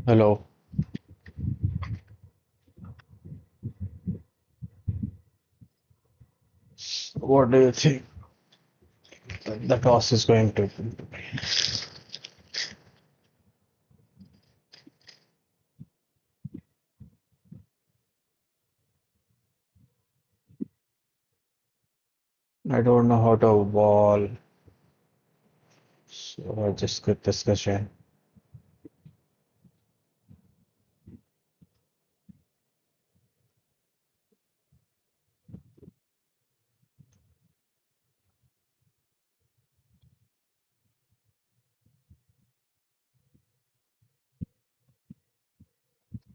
Hello. What do you think the toss is going to be? I don't know how to ball, so I just quit discussion.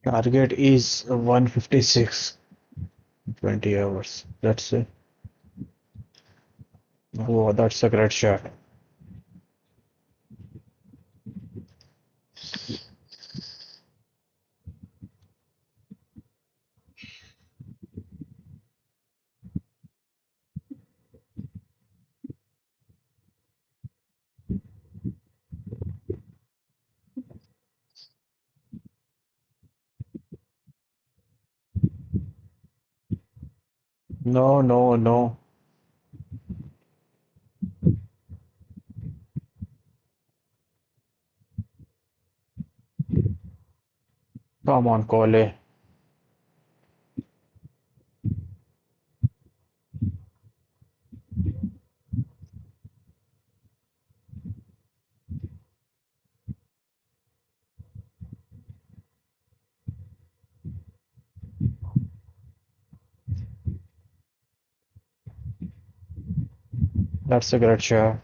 Target is 156, 20 hours. That's it. Oh, that's a great shot. No, no, no. Come on, Kohli. That's a great shot.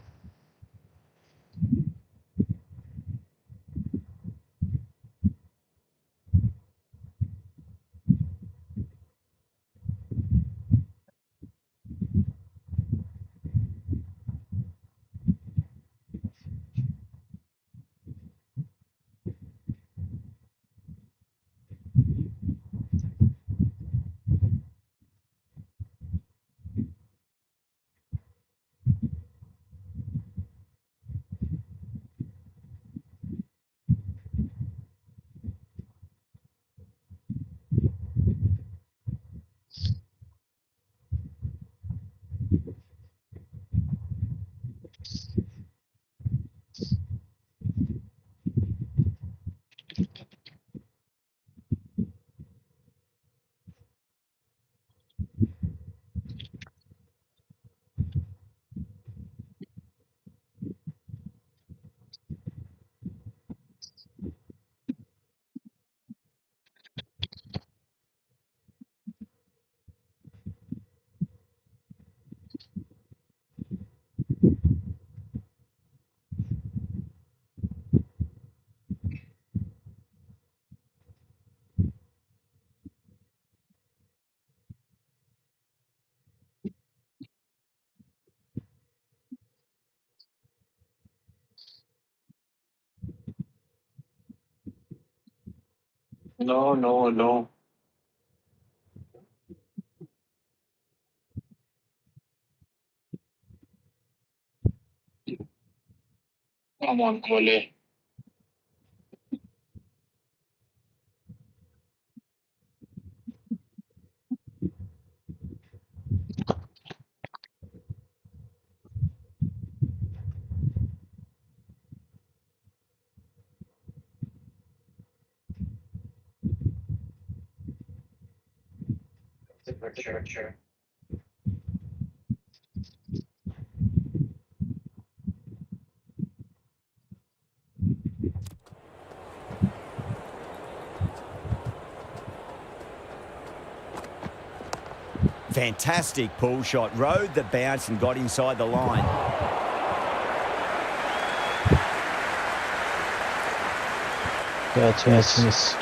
No, no, no. Come on, Kohli. That's a great shot. Fantastic pull shot. Rode the bounce and got inside the line. Yes.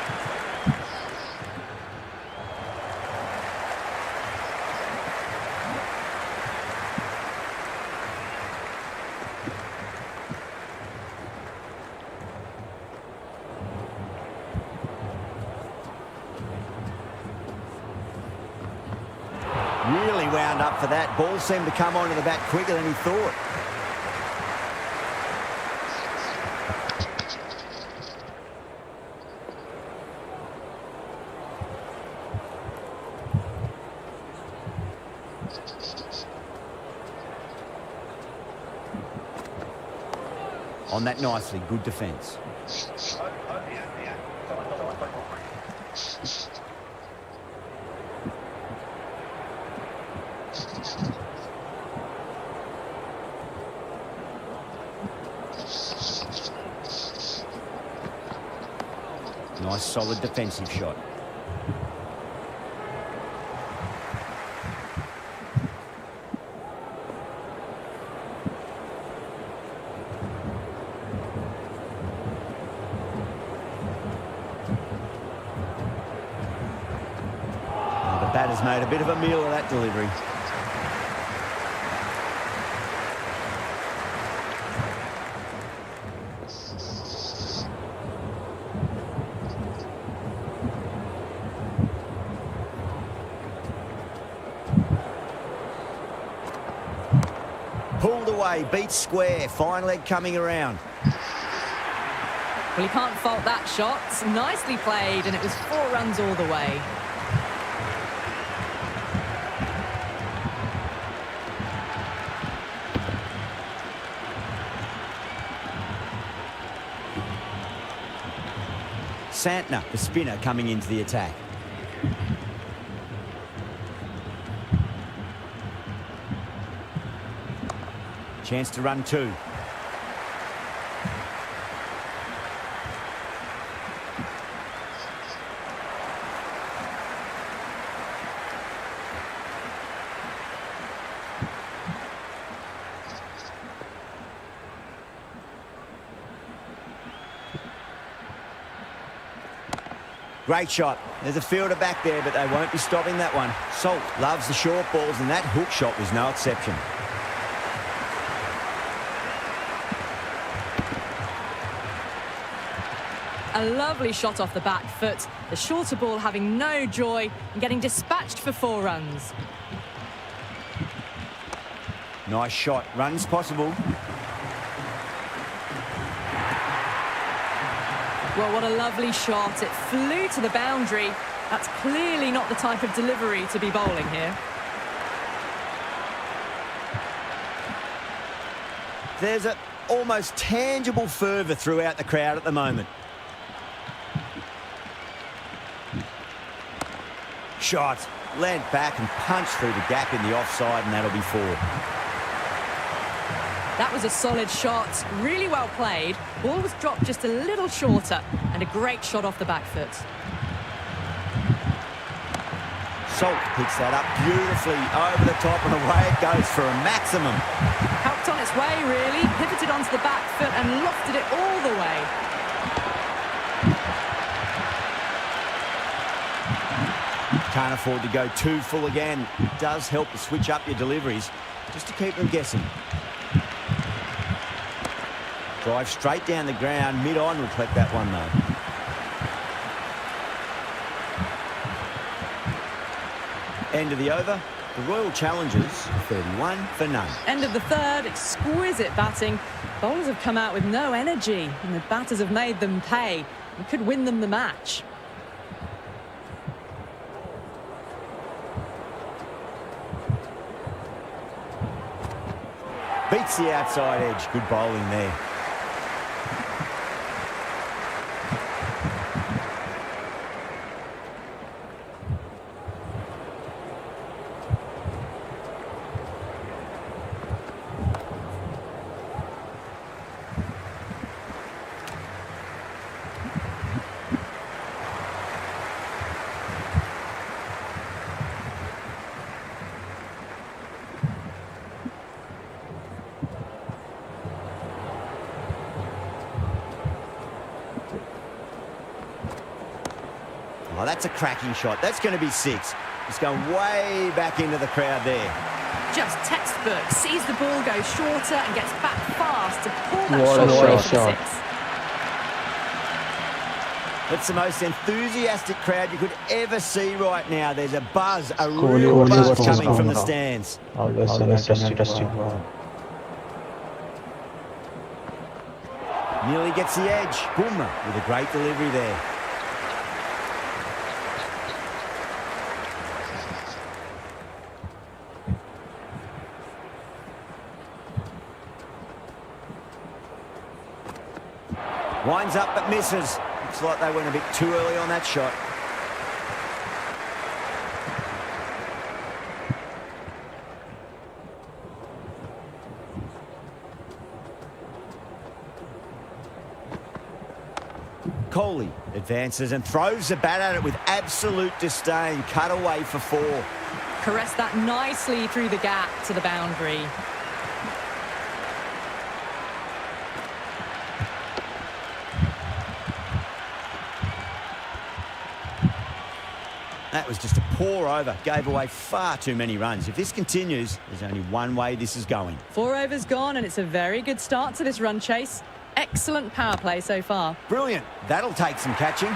Really wound up for that. Ball seemed to come onto the bat quicker than he thought. On that nicely, good defence. Nice solid defensive shot. The batter's made a bit of a meal of that delivery. Pulled away, beat square, fine leg coming around. Well, you can't fault that shot. Nicely played, and it was 4 runs all the way. Santner, the spinner, coming into the attack. Chance to run 2. Great shot. There's a fielder back there, but they won't be stopping that one. Salt loves the short balls, and that hook shot was no exception. A lovely shot off the back foot. The shorter ball having no joy and getting dispatched for 4 runs. Nice shot. Runs possible. Well, what a lovely shot. It flew to the boundary. That's clearly not the type of delivery to be bowling here. There's an almost tangible fervour throughout the crowd at the moment. Shot. Leant back and punched through the gap in the offside, and that'll be 4. That was a solid shot, really well played. Ball was dropped just a little shorter, and a great shot off the back foot. Salt picks that up beautifully over the top, and away it goes for a maximum. Helped on its way, really. Pivoted onto the back foot and lofted it all the way. Can't afford to go too full again. It does help to switch up your deliveries, just to keep them guessing. Drive straight down the ground, mid-on would collect that one though. End of the over. The Royal Challengers 31 for none. End of the third, exquisite batting. Bowlers have come out with no energy, and the batters have made them pay and could win them the match. Beats the outside edge. Good bowling there. Oh, that's a cracking shot. That's going to be 6. It's going way back into the crowd there. Just textbook. Sees the ball go shorter and gets back fast to pull that What a shot away shot. for the 6. It's the most enthusiastic crowd you could ever see right now. There's a buzz, a Kohli real buzz was coming from the phenomenal. stands. Always an interesting. Nearly gets the edge. Boomer with a great delivery there. Winds up but misses. Looks like they went a bit too early on that shot. KOHLI advances and throws the bat at it with absolute disdain. Cut away for 4. Caressed that nicely through the gap to the boundary. That was just a pour over. Gave away far too many runs. If this continues, there's only one way this is going. 4 overs gone, and it's a very good start to this run chase. Excellent power play so far. Brilliant. That'll take some catching.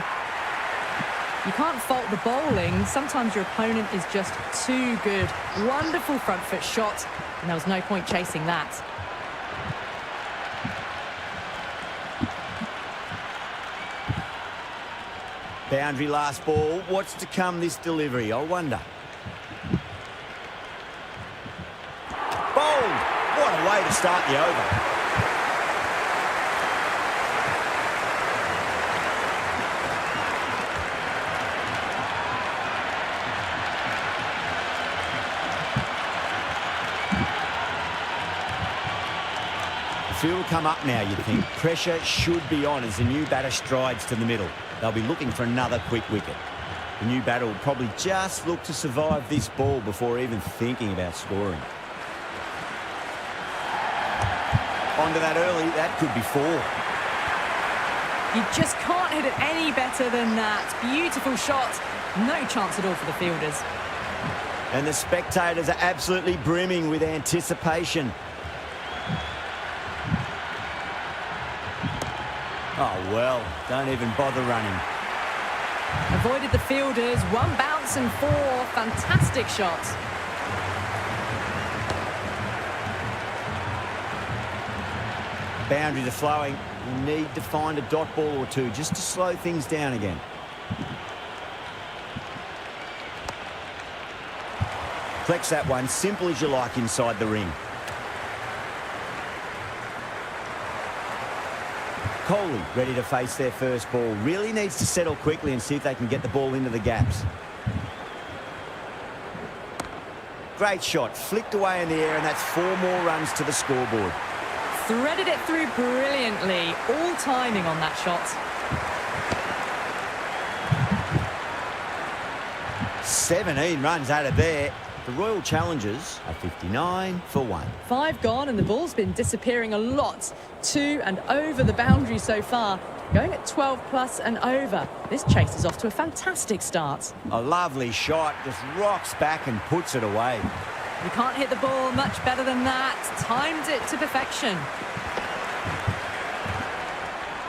You can't fault the bowling. Sometimes your opponent is just too good. Wonderful front foot shot, and there was no point chasing that. Boundary last ball. What's to come this delivery? I wonder. Bowled. What a way to start the over. The field will come up now, you'd think. Pressure should be on as the new batter strides to the middle. They'll be looking for another quick wicket. The new batter will probably just look to survive this ball before even thinking about scoring. Onto that early, that could be 4. You just can't hit it any better than that. Beautiful shot. No chance at all for the fielders. And the spectators are absolutely brimming with anticipation. Oh, well, don't even bother running. Avoided the fielders. 1 bounce and 4. Fantastic shot. Boundaries are flowing. You need to find a dot ball or two just to slow things down again. Flex that one, simple as you like inside the ring. KOHLI ready to face their first ball. Really needs to settle quickly and see if they can get the ball into the gaps. Great shot, flicked away in the air, and that's 4 more runs to the scoreboard. Threaded it through brilliantly. All timing on that shot. 17 runs out of there. The Royal Challengers are 59 for 1. 5 gone, and the ball's been disappearing a lot. 2 and over the boundary so far. Going at 12 plus and over. This chase is off to a fantastic start. A lovely shot, just rocks back and puts it away. You can't hit the ball much better than that. Timed it to perfection.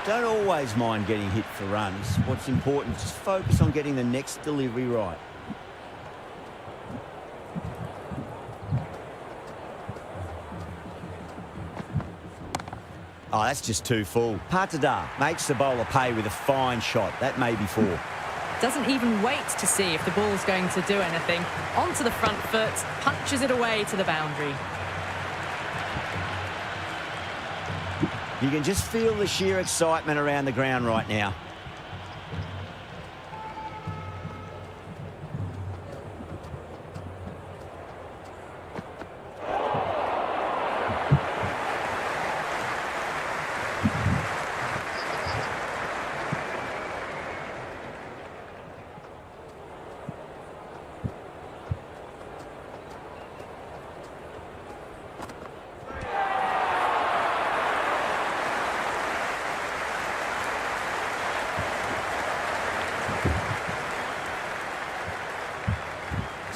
Don't always mind getting hit for runs. What's important is just focus on getting the next delivery right. Oh, that's just too full. Patada makes the bowler pay with a fine shot. That may be 4. Doesn't even wait to see if the ball's going to do anything. Onto the front foot, punches it away to the boundary. You can just feel the sheer excitement around the ground right now.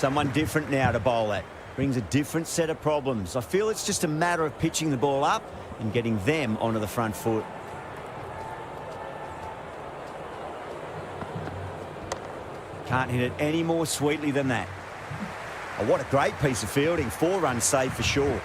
Someone different now to bowl at. Brings a different set of problems. I feel it's just a matter of pitching the ball up and getting them onto the front foot. Can't hit it any more sweetly than that. Oh, what a great piece of fielding. 4 runs saved for sure.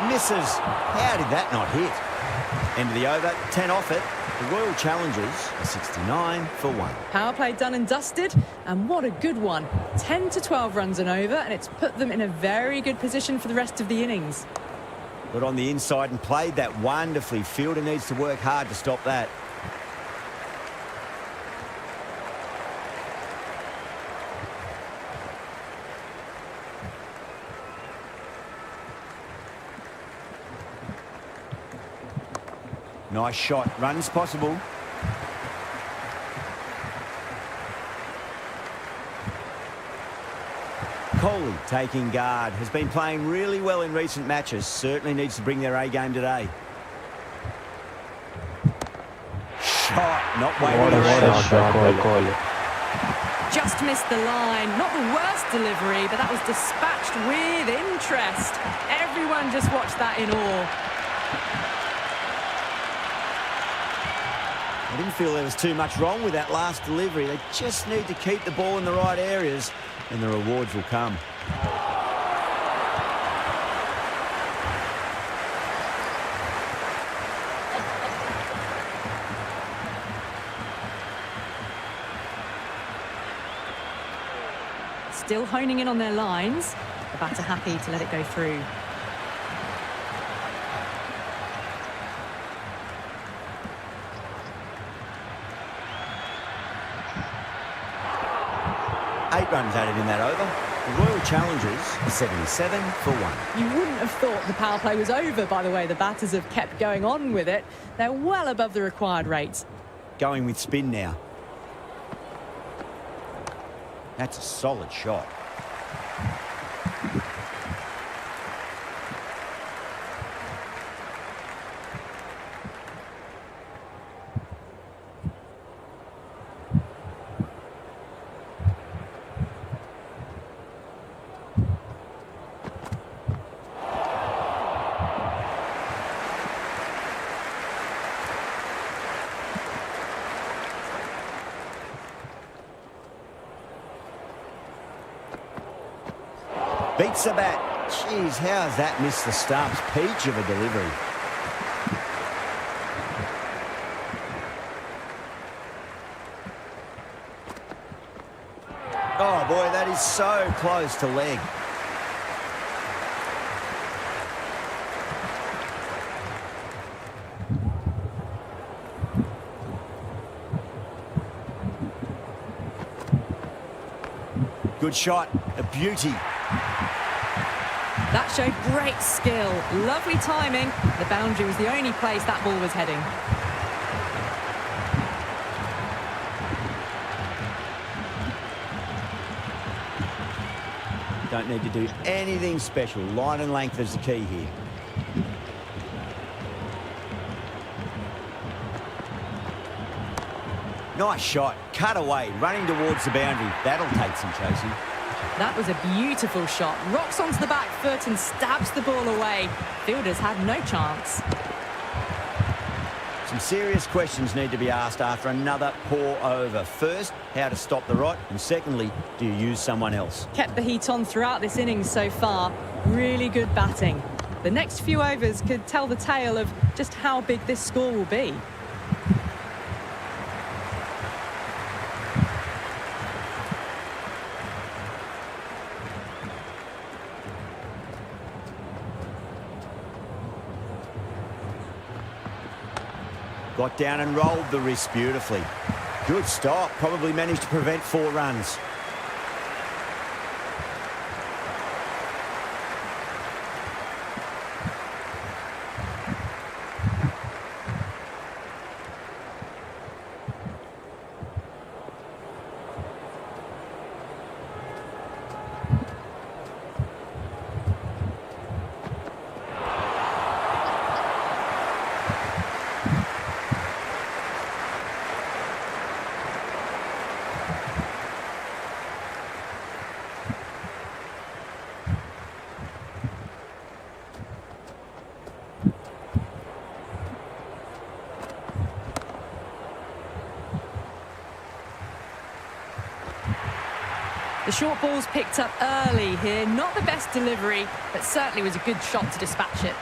Misses. How did that not hit? End of the over, 10 off it. The Royal Challengers are 69 for 1. Power play done and dusted, and what a good one. 10 to 12 runs and over, and it's put them in a very good position for the rest of the innings. Got on the inside and played that wonderfully. Fielder needs to work hard to stop that. Nice shot. Runs possible. KOHLI taking guard. Has been playing really well in recent matches. Certainly needs to bring their A game today. Shot. Not waiting around. KOHLI. Just missed the line. Not the worst delivery, but that was dispatched with interest. Everyone just watched that in awe. I didn't feel there was too much wrong with that last delivery. They just need to keep the ball in the right areas and the rewards will come. Still honing in on their lines. The batter happy to let it go through. Eight runs added in that over. The Royal Challengers are 77 for 1. You wouldn't have thought the power play was over by the way the batters have kept going on with it. They're well above the required rates. Going with spin now. That's a solid shot. Beats the bat. Jeez, how has that missed the stumps? Peach of a delivery. Oh, boy, that is so close to leg. Good shot. A beauty. That showed great skill. Lovely timing. The boundary was the only place that ball was heading. Don't need to do anything special. Line and length is the key here. Nice shot. Cut away. Running towards the boundary. That'll take some chasing. That was a beautiful shot. Rocks onto the back foot and stabs the ball away. Fielders had no chance. Some serious questions need to be asked after another poor over. First, how to stop the rot, and secondly, do you use someone else? Kept the heat on throughout this innings so far. Really good batting. The next few overs could tell the tale of just how big this score will be. Got down and rolled the wrist beautifully. Good stop. Probably managed to prevent 4 runs. short ball's picked up early here. Not the best delivery, but certainly was a good shot to dispatch it.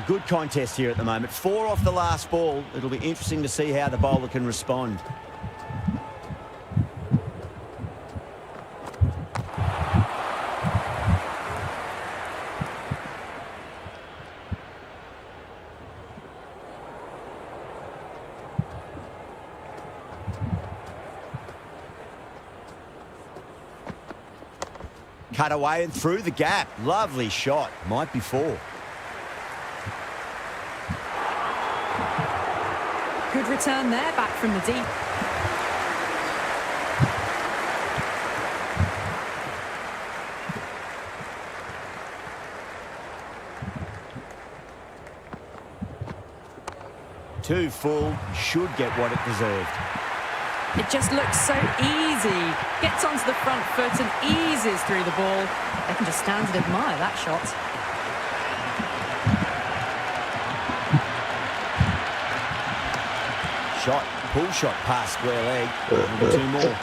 Good contest here at the moment. 4 off the last ball. It'll be interesting to see how the bowler can respond. Cut away and through the gap. Lovely shot. Might be 4. Good return there, back from the deep. Too full. Should get what it deserved. It just looks so easy. Gets onto the front foot and eases through the ball. They can just stand and admire that shot. Shot, pull shot past square leg. Maybe 2 more.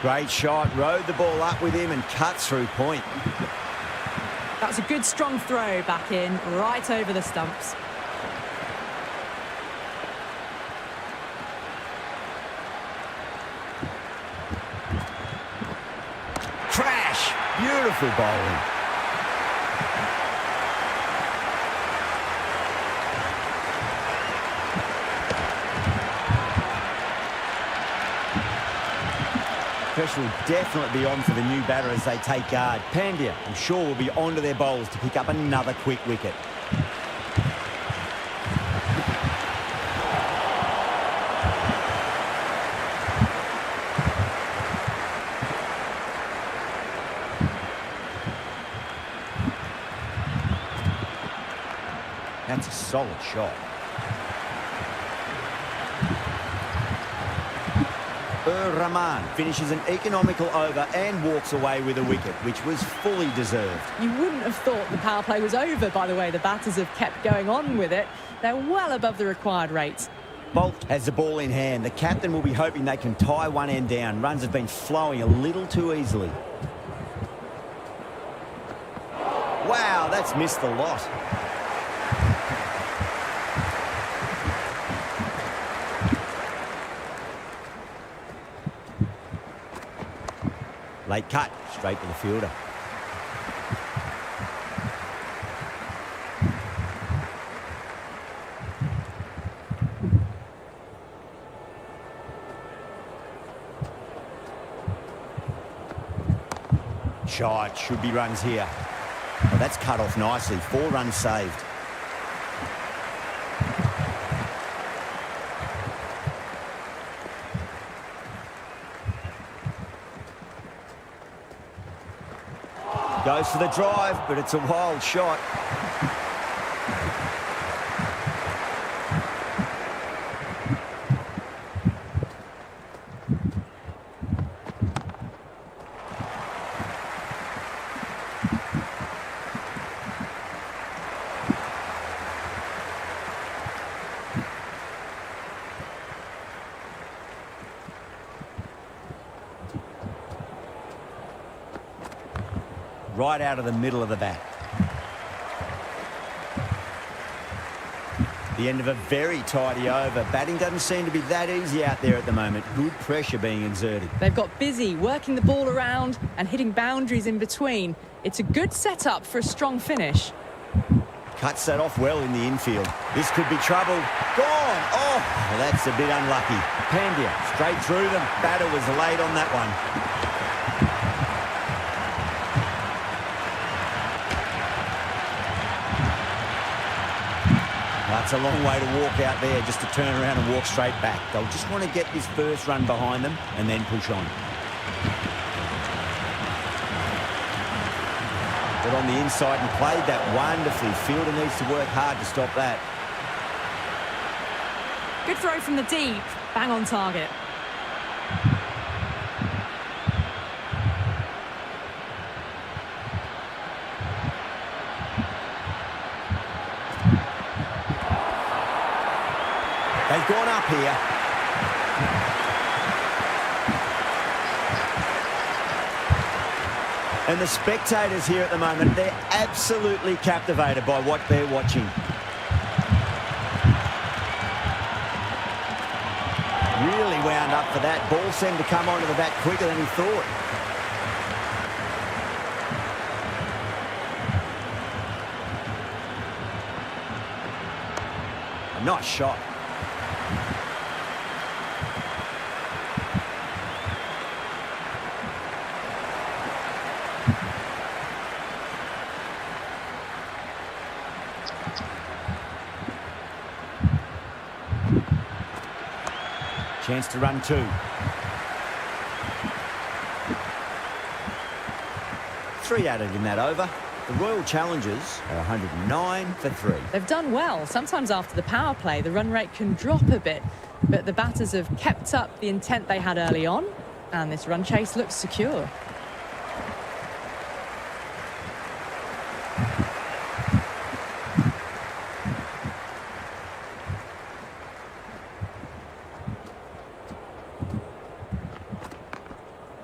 Great shot, rode the ball up with him and cuts through point. That's a good strong throw back in, right over the stumps. Crash! Beautiful bowling. Pressure will definitely be on for the new batter as they take guard. Pandya, I'm sure, will be onto their bowls to pick up another quick wicket. That's a solid shot. Rahman finishes an economical over and walks away with a wicket, which was fully deserved. You wouldn't have thought the power play was over by the way the batters have kept going on with it. They're well above the required rate. Bolt has the ball in hand. The captain will be hoping they can tie one end down. Runs have been flowing a little too easily. Wow, that's missed the lot. Late cut, straight to the fielder. Shot, should be runs here. Oh, that's cut off nicely. 4 runs saved. Goes for the drive, but it's a wild shot. Right out of the middle of the bat. The end of a very tidy over. Batting doesn't seem to be that easy out there at the moment. Good pressure being exerted. They've got busy working the ball around and hitting boundaries in between. It's a good setup for a strong finish. Cuts that off well in the infield. This could be trouble. Gone! Oh, well, that's a bit unlucky. Pandya straight through them. Batter was late on that one. That's a long way to walk out there just to turn around and walk straight back. They'll just want to get this first run behind them and then push on. Got on the inside and played that wonderfully. Fielder needs to work hard to stop that. Good throw from the deep. Bang on target. They've gone up here. And the spectators here at the moment, they're absolutely captivated by what they're watching. Really wound up for that. Ball seemed to come onto the bat quicker than he thought. A nice shot. Chance to run 2. Three added in that over. The Royal Challengers are 109 for 3. They've done well. Sometimes after the power play, the run rate can drop a bit, but the batters have kept up the intent they had early on, and this run chase looks secure.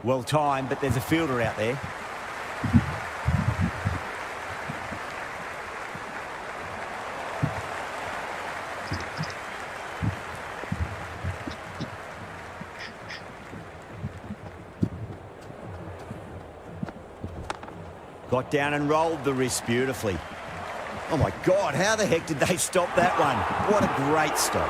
Well timed, but there's a fielder out there. Got down and rolled the wrist beautifully. Oh my God, how the heck did they stop that one? What a great stop.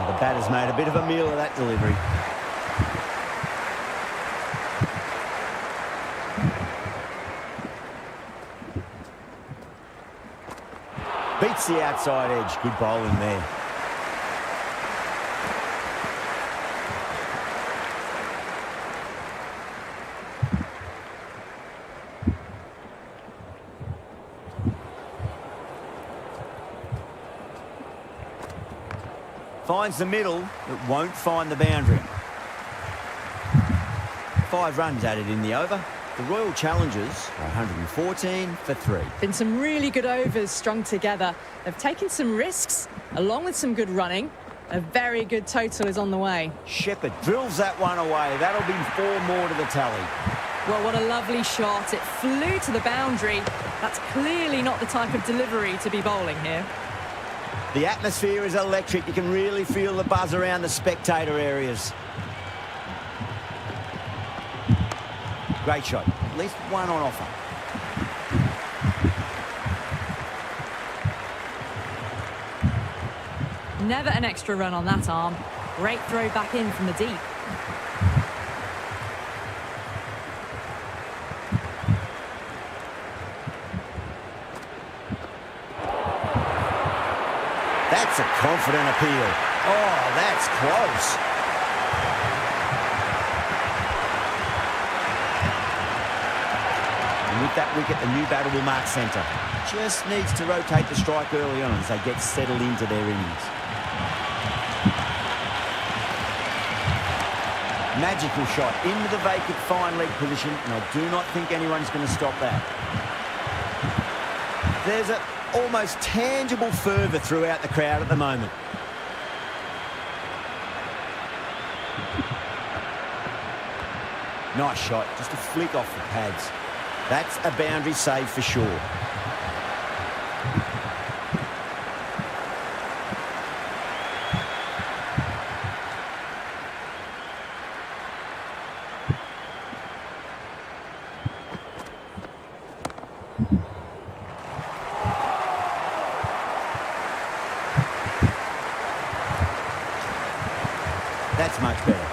The batter's made a bit of a meal of that delivery. Beats the outside edge. Good bowling there. Finds the middle, but won't find the boundary. 5 runs added in the over. The Royal Challengers are 114 for 3. Been some really good overs strung together. They've taken some risks, along with some good running. A very good total is on the way. Shepherd drills that one away. That'll be 4 more to the tally. Well, what a lovely shot. It flew to the boundary. That's clearly not the type of delivery to be bowling here. The atmosphere is electric. You can really feel the buzz around the spectator areas. Great shot. At least one on offer. Never an extra run on that arm. Great throw back in from the deep. That's a confident appeal. Oh, that's close. And with that wicket, the new batter will mark centre. Just needs to rotate the strike early on as they get settled into their innings. Magical shot into the vacant fine leg position, and I do not think anyone's going to stop that. There's an almost tangible fervour throughout the crowd at the moment. Nice shot, just a flick off the pads. That's a boundary save for sure. That's much better.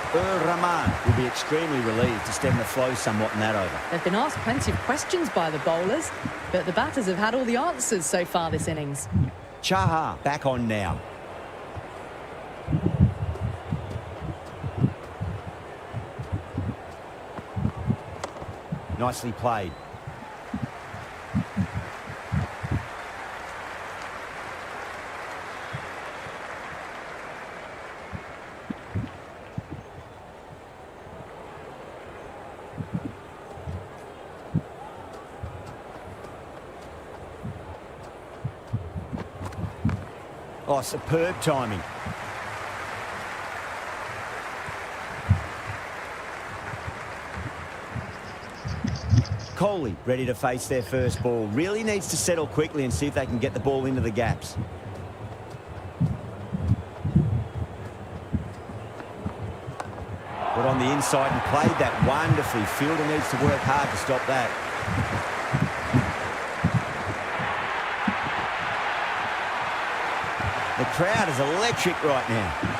Rahman will be extremely relieved to stem the flow somewhat in that over. They've been asked plenty of questions by the bowlers, but the batters have had all the answers so far this innings. Chahar back on now. Nicely played. Oh, superb timing. KOHLI ready to face their first ball. Really needs to settle quickly and see if they can get the ball into the gaps. Put on the inside and played that wonderfully. Fielder needs to work hard to stop that. The crowd is electric right now.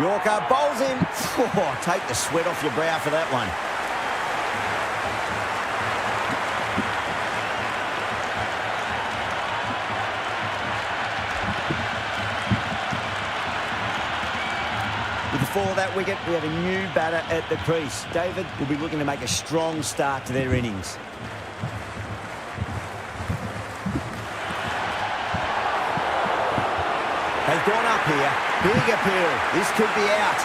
Yorker bowls in. Oh, take the sweat off your brow for that one. With the fall of that wicket, we have a new batter at the crease. David will be looking to make a strong start to their innings. They've gone up here. Big appeal. This could be out.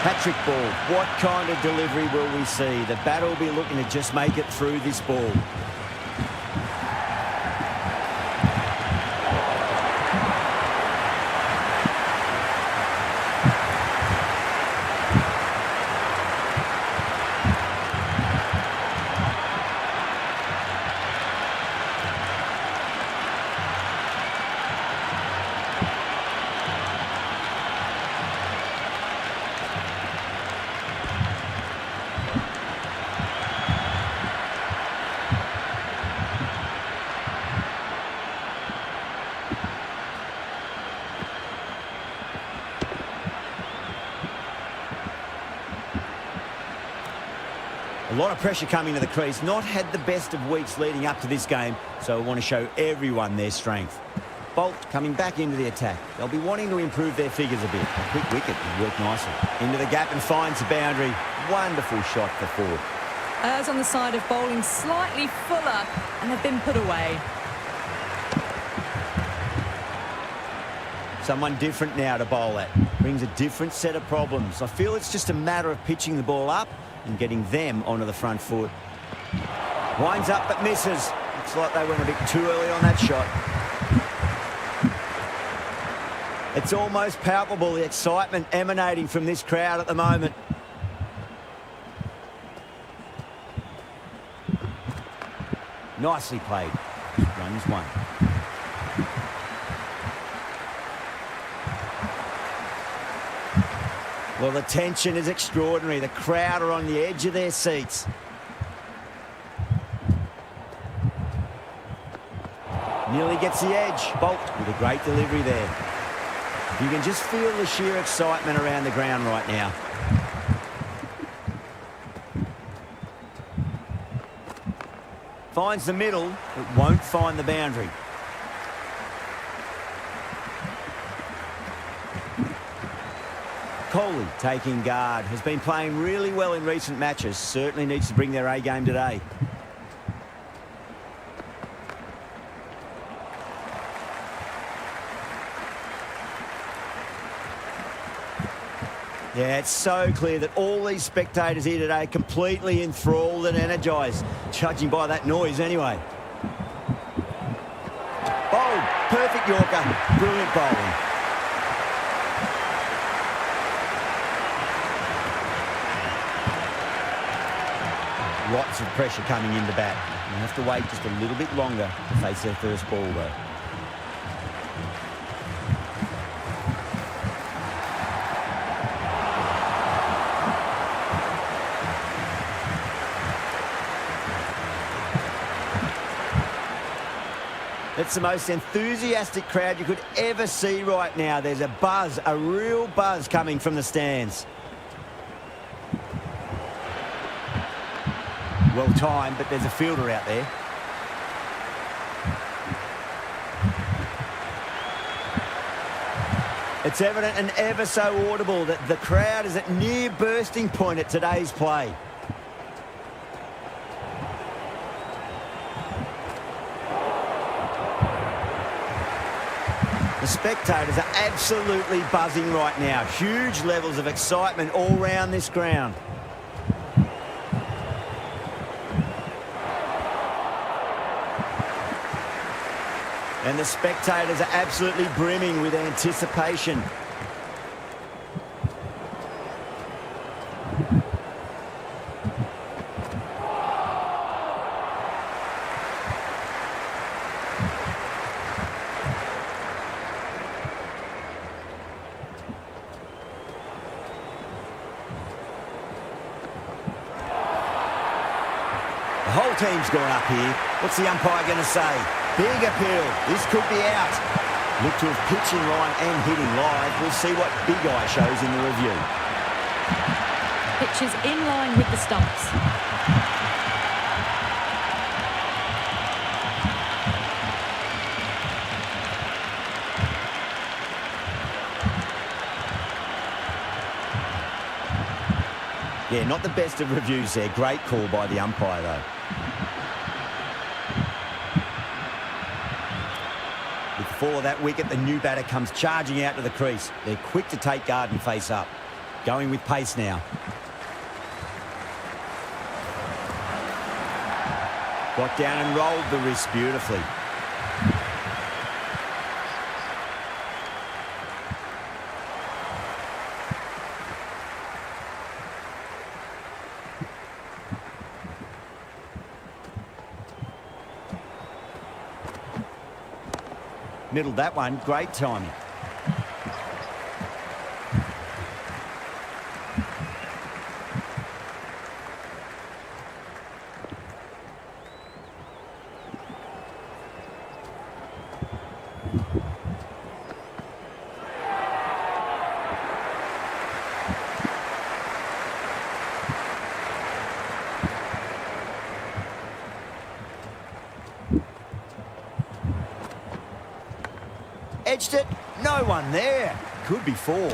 Patrick ball. What kind of delivery will we see? The batter will be looking to just make it through this ball. A lot of pressure coming to the crease. Not had the best of weeks leading up to this game, so I want to show everyone their strength. Bolt coming back into the attack. They'll be wanting to improve their figures a bit. A quick wicket would work nicely. Into the gap and finds the boundary. Wonderful shot for four. As on the side of bowling, slightly fuller and have been put away. Someone different now to bowl at. Brings a different set of problems. I feel it's just a matter of pitching the ball up and getting them onto the front foot. Winds up but misses. Looks like they went a bit too early on that shot. It's almost palpable, the excitement emanating from this crowd at the moment. Nicely played. Runs one. Well, the tension is extraordinary. The crowd are on the edge of their seats. Nearly gets the edge. Bolt with a great delivery there. You can just feel the sheer excitement around the ground right now. Finds the middle, but won't find the boundary. KOHLI taking guard. Has been playing really well in recent matches. Certainly needs to bring their A game today. Yeah, it's so clear that all these spectators here today are completely enthralled and energised, judging by that noise anyway. Bowled. Perfect Yorker. Brilliant bowling. Lots of pressure coming into bat. They have to wait just a little bit longer to face their first ball, though. It's the most enthusiastic crowd you could ever see right now. There's a buzz, a real buzz coming from the stands. Well timed, but there's a fielder out there. It's evident and ever so audible that the crowd is at near bursting point at today's play. The spectators are absolutely buzzing right now. Huge levels of excitement all round this ground. And the spectators are absolutely brimming with anticipation. The whole team's gone up here. What's the umpire going to say? Big appeal. This could be out. Look to have pitch in line and hitting live. We'll see what Big Eye shows in the review. Pitch is in line with the stumps. Yeah, not the best of reviews there. Great call by the umpire, though. With the fall of that wicket, the new batter comes charging out to the crease. They're quick to take guard and face up. Going with pace now. Got down and rolled the wrist beautifully. Middled that one, great timing. Edged it, no one there. Could be four.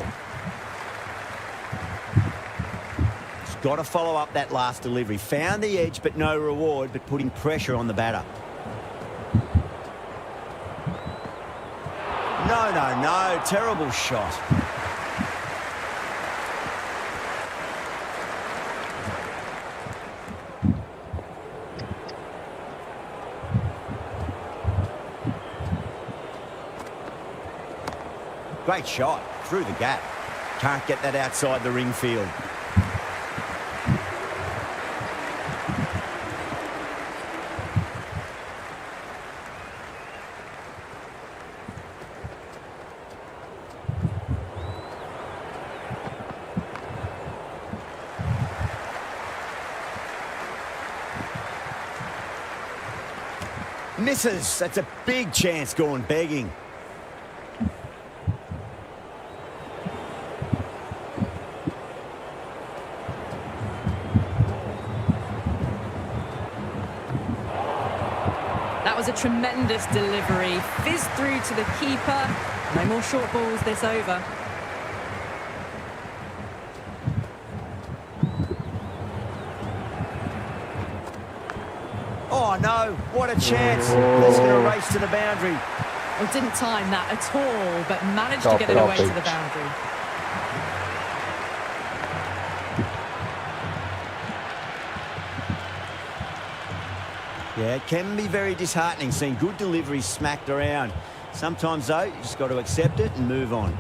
He's got to follow up that last delivery. Found the edge, but no reward, but putting pressure on the batter. No, terrible shot. Great shot, through the gap. Can't get that outside the ring field. Misses, that's a big chance going begging. A tremendous delivery, fizzed through to the keeper. No more short balls this over. Oh no, what a chance. That's going to race to the boundary. Well, didn't time that at all, but managed to get it away to the boundary. Yeah, it can be very disheartening seeing good deliveries smacked around. Sometimes, though, you just got to accept it and move on.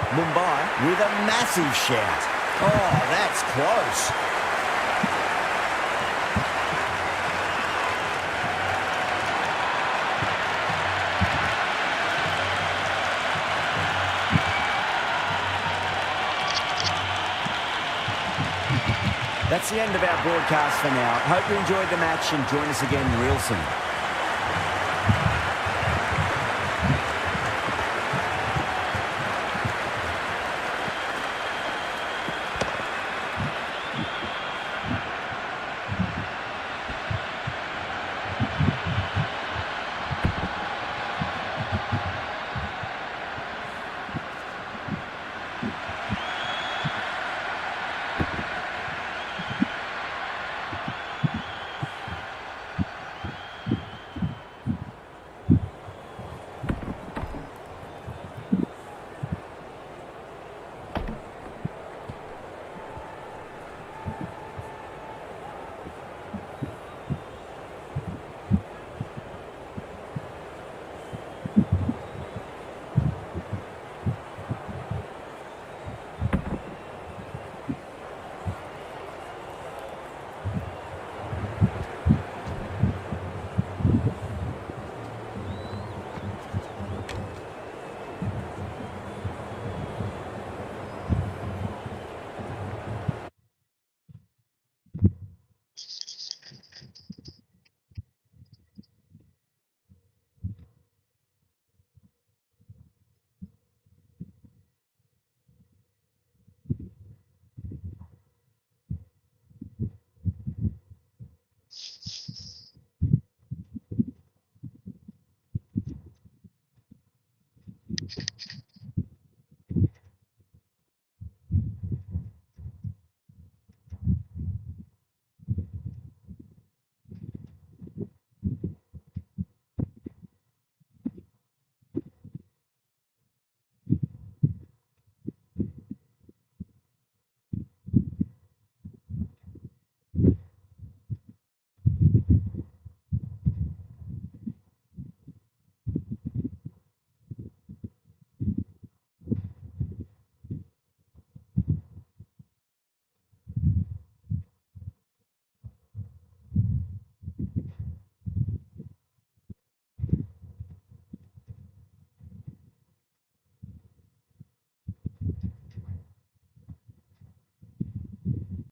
Mumbai with a massive shout. Oh, that's close. That's the end of our broadcast for now. Hope you enjoyed the match and join us again real soon.